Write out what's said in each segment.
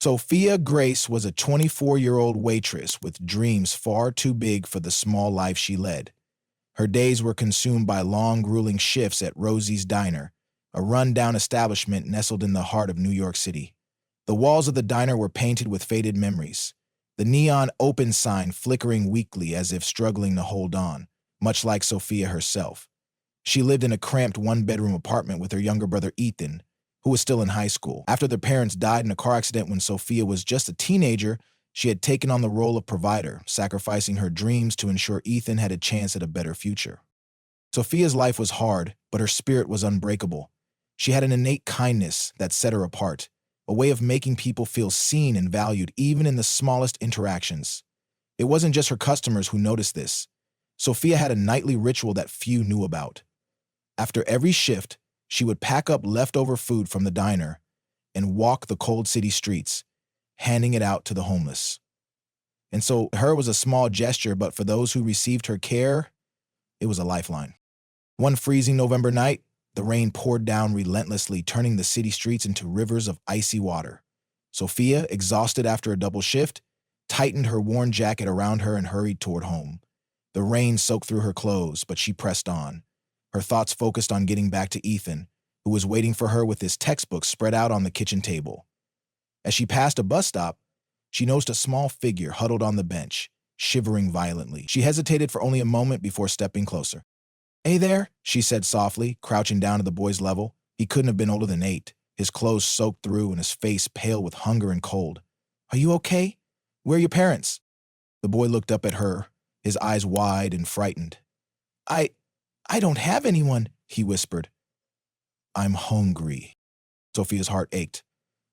Sophia Grace was a 24-year-old waitress with dreams far too big for the small life she led. Her days were consumed by long, grueling shifts at Rosie's Diner, a run-down establishment nestled in the heart of New York City. The walls of the diner were painted with faded memories, the neon open sign flickering weakly as if struggling to hold on, much like Sophia herself. She lived in a cramped one-bedroom apartment with her younger brother Ethan, who was still in high school. After their parents died in a car accident when Sophia was just a teenager, she had taken on the role of provider, sacrificing her dreams to ensure Ethan had a chance at a better future. Sophia's life was hard, but her spirit was unbreakable. She had an innate kindness that set her apart, a way of making people feel seen and valued even in the smallest interactions. It wasn't just her customers who noticed this. Sophia had a nightly ritual that few knew about. After every shift, she would pack up leftover food from the diner and walk the cold city streets, handing it out to the homeless. And so her was a small gesture, but for those who received her care, it was a lifeline. One freezing November night, the rain poured down relentlessly, turning the city streets into rivers of icy water. Sophia, exhausted after a double shift, tightened her worn jacket around her and hurried toward home. The rain soaked through her clothes, but she pressed on. Her thoughts focused on getting back to Ethan, who was waiting for her with his textbooks spread out on the kitchen table. As she passed a bus stop, she noticed a small figure huddled on the bench, shivering violently. She hesitated for only a moment before stepping closer. "Hey there," she said softly, crouching down at the boy's level. He couldn't have been older than 8, his clothes soaked through and his face pale with hunger and cold. "Are you okay? Where are your parents?" The boy looked up at her, his eyes wide and frightened. I don't have anyone," he whispered. "I'm hungry." Sophia's heart ached.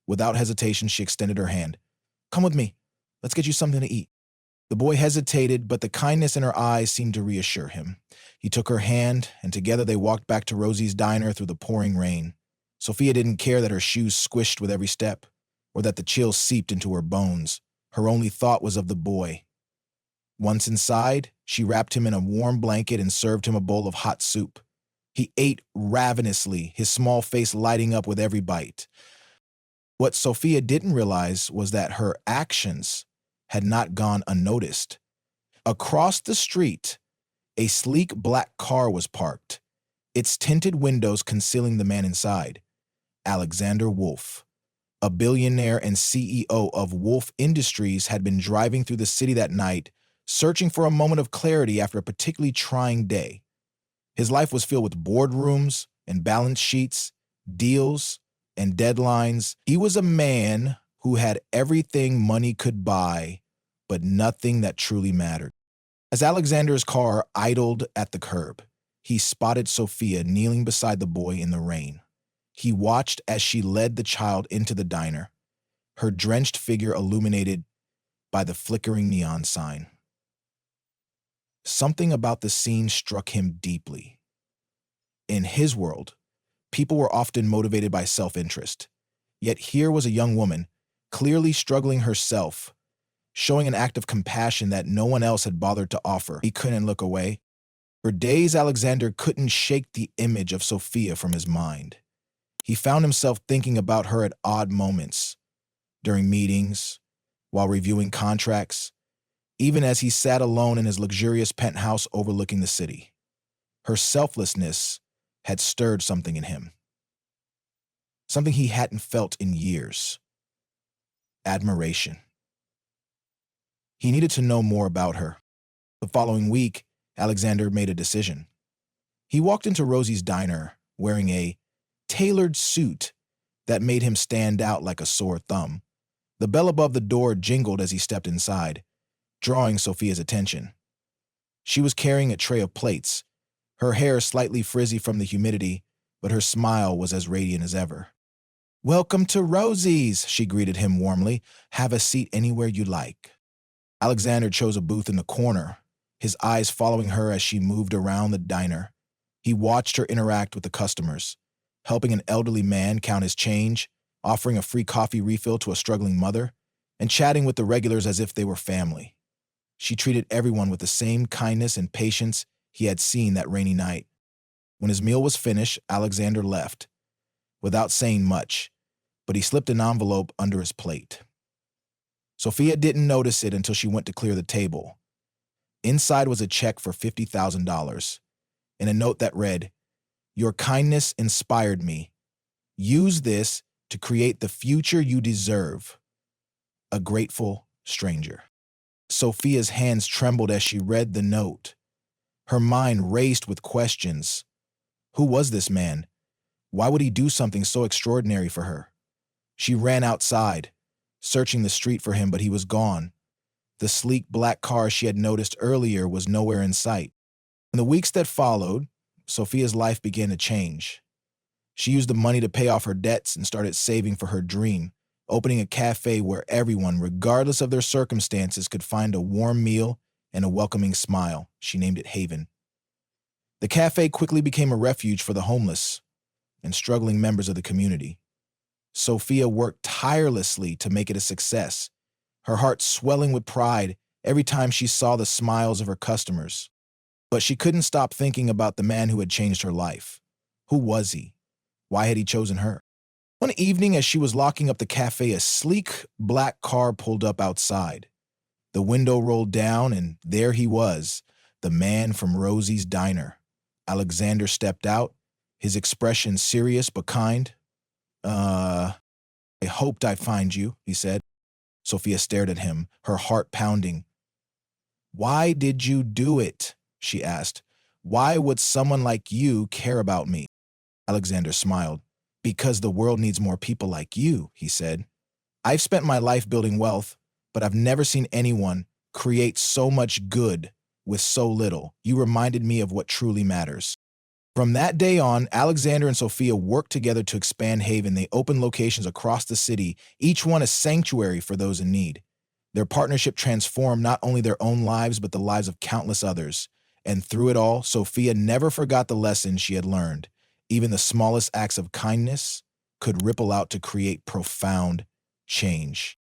Without hesitation, she extended her hand. "Come with me. Let's get you something to eat." The boy hesitated, but the kindness in her eyes seemed to reassure him. He took her hand, and together they walked back to Rosie's Diner through the pouring rain. Sophia didn't care that her shoes squished with every step, or that the chill seeped into her bones. Her only thought was of the boy. Once inside, she wrapped him in a warm blanket and served him a bowl of hot soup. He ate ravenously, his small face lighting up with every bite. What Sophia didn't realize was that her actions had not gone unnoticed. Across the street, a sleek black car was parked, its tinted windows concealing the man inside, Alexander Wolf. A billionaire and CEO of Wolf Industries had been driving through the city that night, searching for a moment of clarity after a particularly trying day. His life was filled with boardrooms and balance sheets, deals and deadlines. He was a man who had everything money could buy, but nothing that truly mattered. As Alexander's car idled at the curb, he spotted Sophia kneeling beside the boy in the rain. He watched as she led the child into the diner, her drenched figure illuminated by the flickering neon sign. Something about the scene struck him deeply. In his world, people were often motivated by self-interest. Yet here was a young woman, clearly struggling herself, showing an act of compassion that no one else had bothered to offer. He couldn't look away. For days, Alexander couldn't shake the image of Sophia from his mind. He found himself thinking about her at odd moments, during meetings, while reviewing contracts, even as he sat alone in his luxurious penthouse overlooking the city. Her selflessness had stirred something in him, something he hadn't felt in years: admiration. He needed to know more about her. The following week, Alexander made a decision. He walked into Rosie's Diner wearing a tailored suit that made him stand out like a sore thumb. The bell above the door jingled as he stepped inside, drawing Sophia's attention. She was carrying a tray of plates, her hair slightly frizzy from the humidity, but her smile was as radiant as ever. "Welcome to Rosie's," she greeted him warmly. "Have a seat anywhere you like." Alexander chose a booth in the corner, his eyes following her as she moved around the diner. He watched her interact with the customers, helping an elderly man count his change, offering a free coffee refill to a struggling mother, and chatting with the regulars as if they were family. She treated everyone with the same kindness and patience he had seen that rainy night. When his meal was finished, Alexander left, without saying much, but he slipped an envelope under his plate. Sophia didn't notice it until she went to clear the table. Inside was a check for $50,000 and a note that read, "Your kindness inspired me. Use this to create the future you deserve. A grateful stranger." Sophia's hands trembled as she read the note. Her mind raced with questions. Who was this man? Why would he do something so extraordinary for her? She ran outside, searching the street for him, but he was gone. The sleek black car she had noticed earlier was nowhere in sight. In the weeks that followed, Sophia's life began to change. She used the money to pay off her debts and started saving for her dream, opening a cafe where everyone, regardless of their circumstances, could find a warm meal and a welcoming smile. She named it Haven. The cafe quickly became a refuge for the homeless and struggling members of the community. Sophia worked tirelessly to make it a success, her heart swelling with pride every time she saw the smiles of her customers. But she couldn't stop thinking about the man who had changed her life. Who was he? Why had he chosen her? One evening, as she was locking up the cafe, a sleek black car pulled up outside. The window rolled down, and there he was, the man from Rosie's diner. Alexander stepped out, his expression serious but kind. I hoped I'd find you," he said. Sophia stared at him, her heart pounding. "Why did you do it?" she asked. "Why would someone like you care about me?" Alexander smiled. "Because the world needs more people like you," he said. "I've spent my life building wealth, but I've never seen anyone create so much good with so little. You reminded me of what truly matters." From that day on, Alexander and Sophia worked together to expand Haven. They opened locations across the city, each one a sanctuary for those in need. Their partnership transformed not only their own lives, but the lives of countless others. And through it all, Sophia never forgot the lessons she had learned. Even the smallest acts of kindness could ripple out to create profound change.